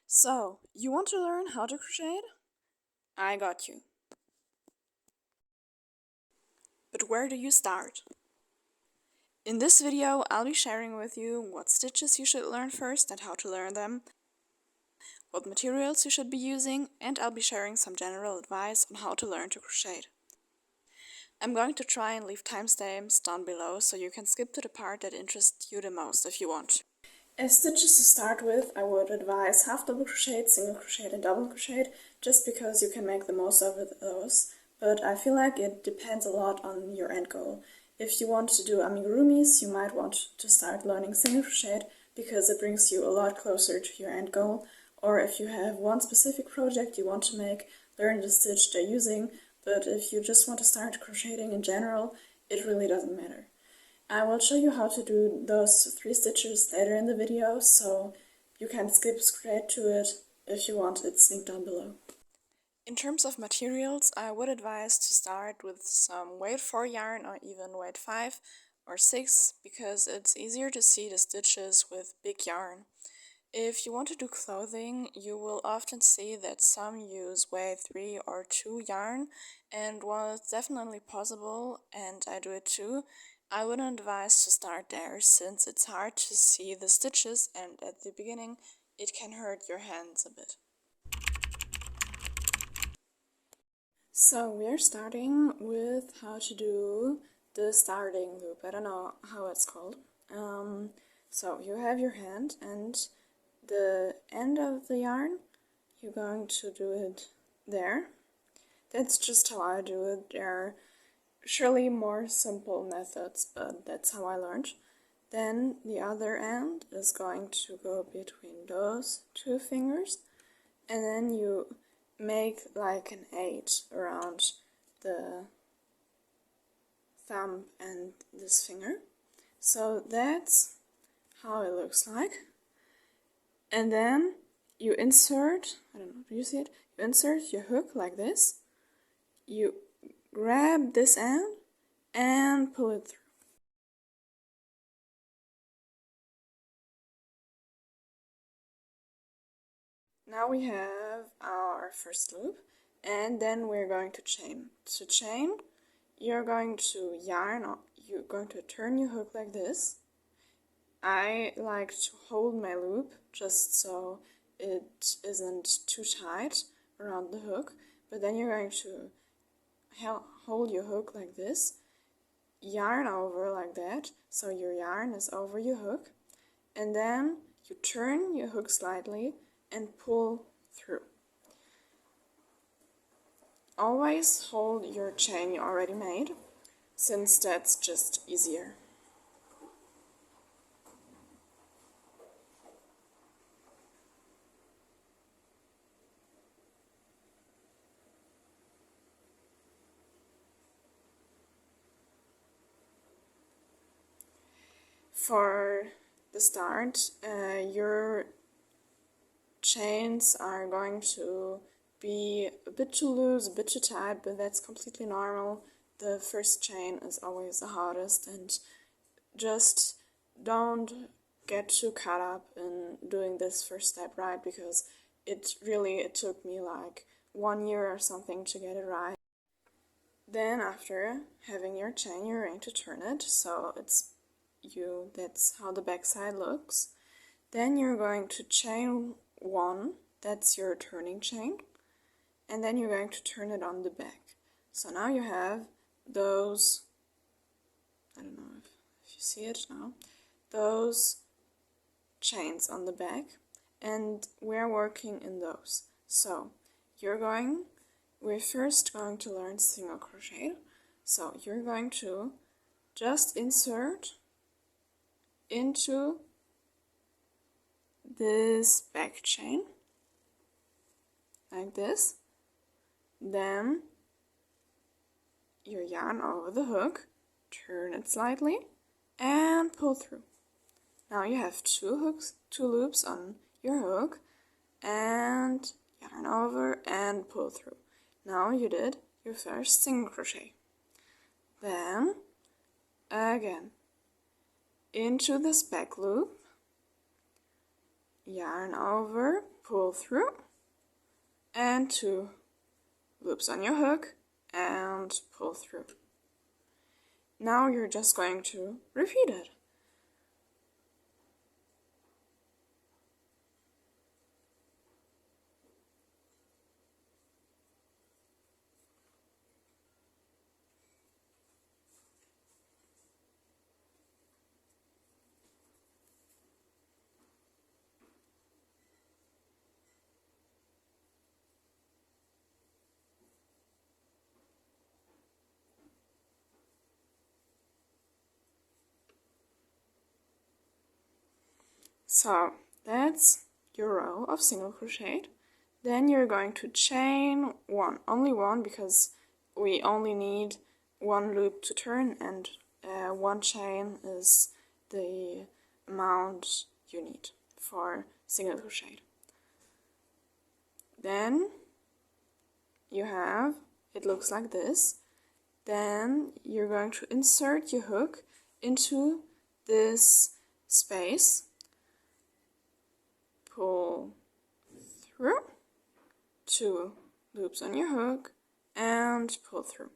So, you want to learn how to crochet? I got you. But where do you start? In this video, I'll be sharing with you what stitches you should learn first and how to learn them, what materials you should be using, and I'll be sharing some general advice on how to learn to crochet. I'm going to try and leave timestamps down below so you can skip to the part that interests you the most if you want. As stitches to start with, I would advise half double crochet, single crochet and double crochet, just because you can make the most of those, but I feel like it depends a lot on your end goal. If you want to do amigurumis, you might want to start learning single crochet because it brings you a lot closer to your end goal, or if you have one specific project you want to make, learn the stitch they're using, but if you just want to start crocheting in general, it really doesn't matter. I will show you how to do those 3 stitches later in the video, so you can skip straight to it if you want. It's linked down below. In terms of materials, I would advise to start with some weight 4 yarn or even weight 5 or 6 because it's easier to see the stitches with big yarn. If you want to do clothing, you will often see that some use weight 3 or 2 yarn, and while it's definitely possible, and I do it too, I wouldn't advise to start there since it's hard to see the stitches and at the beginning it can hurt your hands a bit. So we're starting with how to do the starting loop. I don't know how it's called. So you have your hand and the end of the yarn, you're going to do it there. That's just how I do it. There are surely more simple methods, but that's how I learned. Then the other end is going to go between those 2 fingers, and then you make like an 8 around the thumb and this finger. So that's how it looks like. And then you insert, I don't know, do you see it? You insert your hook like this. You grab this end and pull it through. Now we have our first loop, and then we're going to chain. To chain, you're going to you're going to turn your hook like this. I like to hold my loop just so it isn't too tight around the hook, but then you're going to hold your hook like this, yarn over like that, so your yarn is over your hook, and then you turn your hook slightly and pull through. Always hold your chain you already made, since that's just easier. For the start, your chains are going to be a bit too loose, a bit too tight, but that's completely normal. The first chain is always the hardest, and just don't get too caught up in doing this first step right, because it took me like 1 year or something to get it right. Then after having your chain, you're going to turn it, so that's how the back side looks. Then you're going to chain 1, that's your turning chain, and then you're going to turn it on the back. So now you have those, I don't know if you see it now, those chains on the back, and we're working in those. So we're first going to learn single crochet. So you're going to just insert into this back chain like this, then your yarn over the hook, turn it slightly and pull through. Now you have 2 loops on your hook, and yarn over and pull through. Now you did your first single crochet. Then again into this back loop, yarn over, pull through, and 2 loops on your hook and pull through. Now you're just going to repeat it. So that's your row of single crochet. Then you're going to chain one, only one, because we only need 1 loop to turn, and 1 chain is the amount you need for single crochet. Then you have, it looks like this. Then you're going to insert your hook into this space, pull through, 2 loops on your hook, and pull through.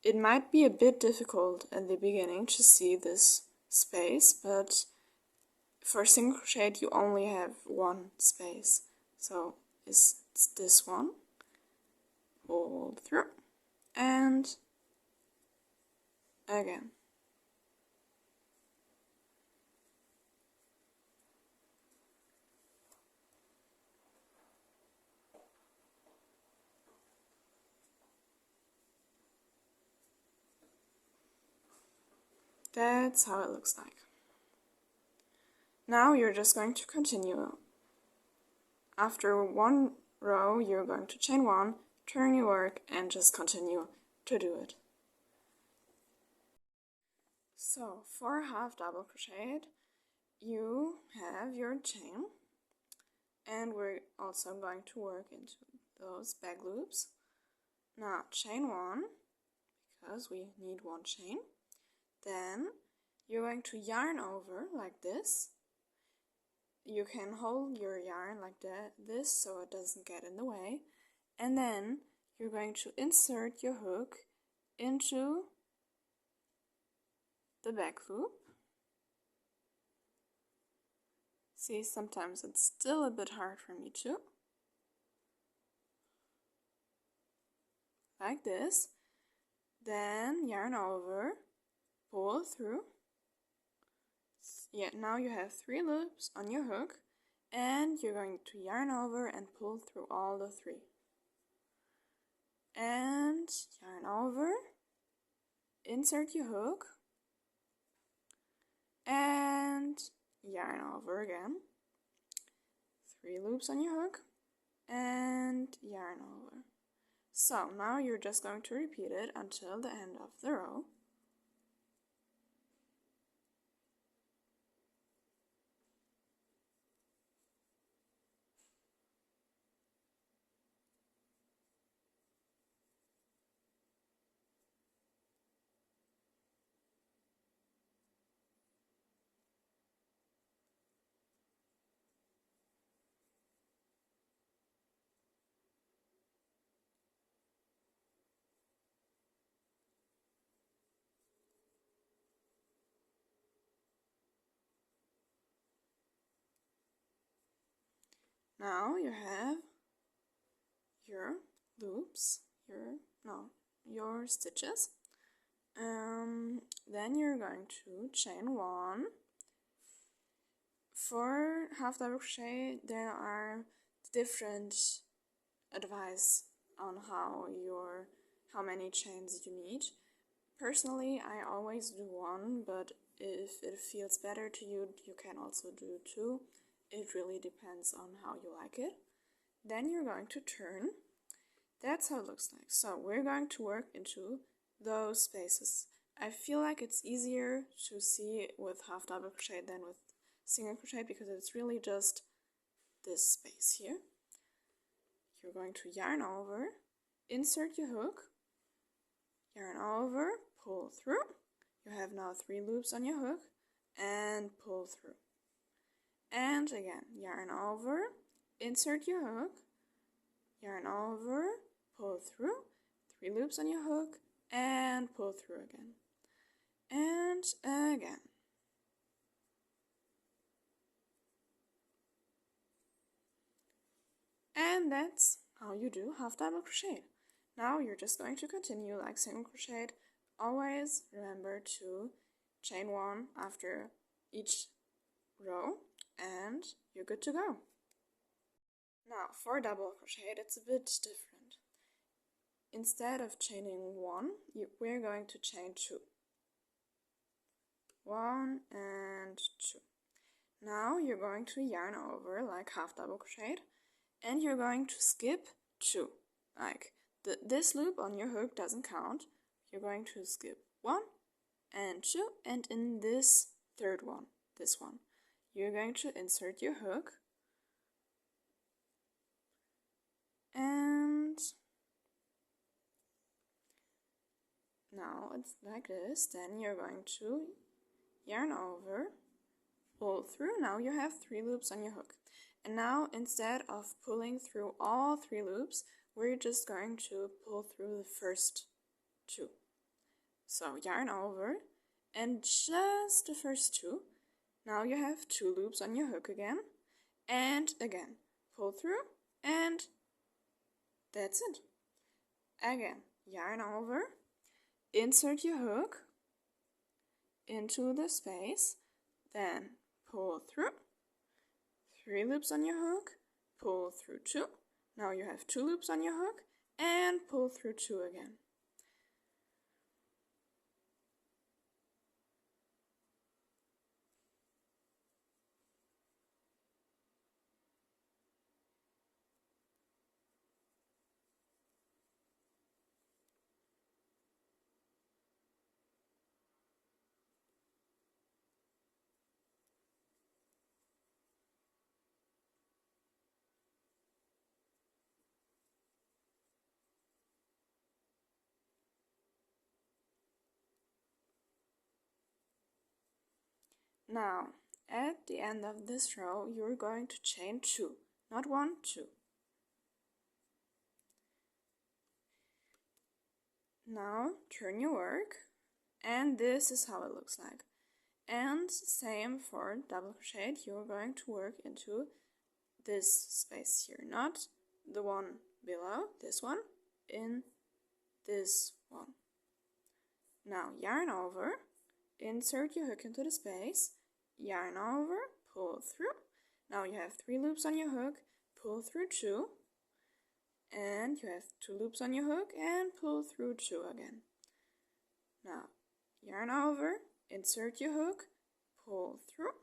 It might be a bit difficult at the beginning to see this space, but for single crochet you only have 1 space. So it's this one, pull through, and again. That's how it looks like. Now you're just going to continue. After 1 row, you're going to chain 1, turn your work, and just continue to do it. So for half double crocheted, you have your chain, and we're also going to work into those back loops. Now chain 1, because we need 1 chain. Then you're going to yarn over like this. You can hold your yarn like this so it doesn't get in the way. And then you're going to insert your hook into the back loop. See, sometimes it's still a bit hard for me too. Like this. Then yarn over, pull through. Yeah, now you have 3 loops on your hook, and you're going to yarn over and pull through all the 3. And yarn over, insert your hook, and yarn over again. 3 loops on your hook, and yarn over. So now you're just going to repeat it until the end of the row. Now you have your loops, your stitches. Then you're going to chain 1. For half double crochet, there are different advice on how many chains you need. Personally, I always do 1, but if it feels better to you, you can also do 2. It really depends on how you like it. Then you're going to turn. That's how it looks like. So we're going to work into those spaces. I feel like it's easier to see with half double crochet than with single crochet because it's really just this space here. You're going to yarn over, insert your hook, yarn over, pull through. You have now 3 loops on your hook and pull through. and again, yarn over, insert your hook, yarn over, pull through, 3 loops on your hook, and pull through again, and again. And that's how you do half double crochet. Now you're just going to continue like single crochet. Always remember to chain 1 after each row and you're good to go. Now for double crochet it's a bit different. Instead of chaining 1, we're going to chain 2. 1 and 2. Now you're going to yarn over like half double crochet and you're going to skip 2. Like this loop on your hook doesn't count. You're going to skip 1 and 2, and in this third one, this one, you're going to insert your hook and now it's like this. Then you're going to yarn over, pull through. Now you have 3 loops on your hook. And now instead of pulling through all 3 loops, we're just going to pull through the first 2. So yarn over and just the first 2. Now you have 2 loops on your hook again, and again pull through, and that's it. Again, yarn over, insert your hook into the space, then pull through, 3 loops on your hook, pull through 2. Now you have 2 loops on your hook and pull through 2 again. Now, at the end of this row, you're going to chain 2, not 1, 2. Now, turn your work, and this is how it looks like. And same for double crochet, you're going to work into this space here, not the one below, this one, in this one. Now, yarn over, insert your hook into the space, yarn over, pull through. Now you have 3 loops on your hook, pull through 2, and you have 2 loops on your hook and pull through 2 again. Now yarn over, insert your hook, pull through.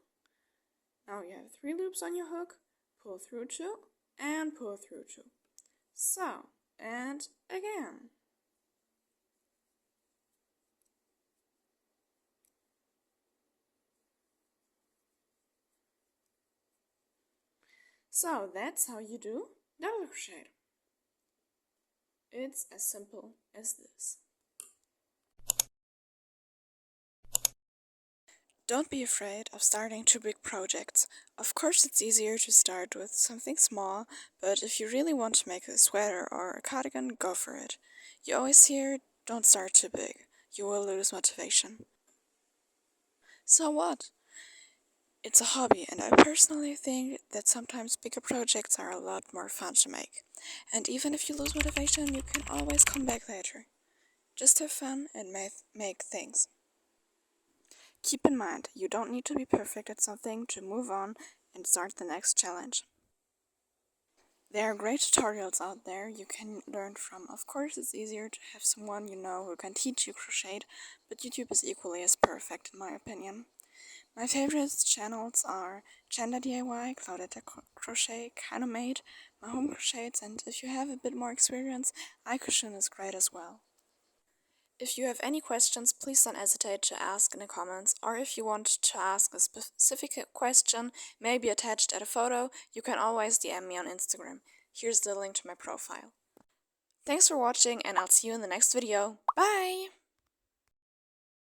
Now you have 3 loops on your hook, pull through 2 and pull through 2. So, and again. So that's how you do double crochet. It's as simple as this. Don't be afraid of starting too big projects. Of course it's easier to start with something small, but if you really want to make a sweater or a cardigan, go for it. You always hear, don't start too big. You will lose motivation. So what? It's a hobby, and I personally think that sometimes bigger projects are a lot more fun to make. And even if you lose motivation, you can always come back later. Just have fun and make things. Keep in mind, you don't need to be perfect at something to move on and start the next challenge. There are great tutorials out there you can learn from. Of course, it's easier to have someone you know who can teach you crochet, but YouTube is equally as perfect in my opinion. My favorite channels are Gender DIY, Claudetta Crochet, Kinda Made, My Home Crochets, and if you have a bit more experience, iCushion is great as well. If you have any questions, please don't hesitate to ask in the comments, or if you want to ask a specific question, maybe attached at a photo, you can always DM me on Instagram. Here's the link to my profile. Thanks for watching, and I'll see you in the next video. Bye!